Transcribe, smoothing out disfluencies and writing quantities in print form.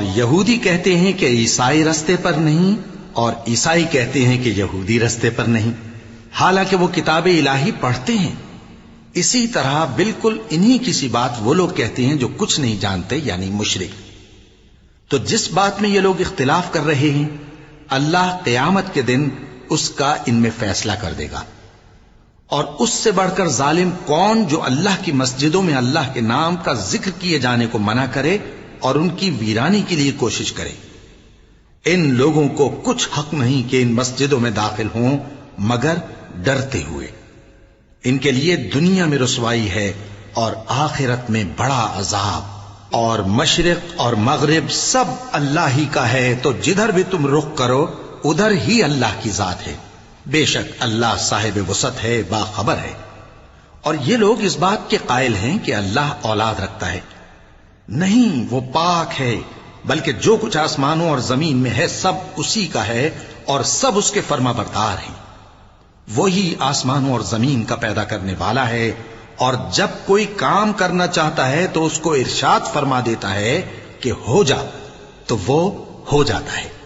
یہودی کہتے ہیں کہ عیسائی رستے پر نہیں، اور عیسائی کہتے ہیں کہ یہودی رستے پر نہیں، حالانکہ وہ کتاب الہی پڑھتے ہیں۔ اسی طرح بالکل انہی کسی بات وہ لوگ کہتے ہیں جو کچھ نہیں جانتے، یعنی مشرک۔ تو جس بات میں یہ لوگ اختلاف کر رہے ہیں، اللہ قیامت کے دن اس کا ان میں فیصلہ کر دے گا۔ اور اس سے بڑھ کر ظالم کون جو اللہ کی مسجدوں میں اللہ کے نام کا ذکر کیے جانے کو منع کرے اور ان کی ویرانی کے لیے کوشش کرے۔ ان لوگوں کو کچھ حق نہیں کہ ان مسجدوں میں داخل ہوں مگر ڈرتے ہوئے۔ ان کے لیے دنیا میں رسوائی ہے اور آخرت میں بڑا عذاب۔ اور مشرق اور مغرب سب اللہ ہی کا ہے، تو جدھر بھی تم رخ کرو ادھر ہی اللہ کی ذات ہے۔ بے شک اللہ صاحب وسعت ہے، باخبر ہے۔ اور یہ لوگ اس بات کے قائل ہیں کہ اللہ اولاد رکھتا ہے۔ نہیں، وہ پاک ہے، بلکہ جو کچھ آسمانوں اور زمین میں ہے سب اسی کا ہے، اور سب اس کے فرما بردار ہیں۔ وہی آسمانوں اور زمین کا پیدا کرنے والا ہے، اور جب کوئی کام کرنا چاہتا ہے تو اس کو ارشاد فرما دیتا ہے کہ ہو جا، تو وہ ہو جاتا ہے۔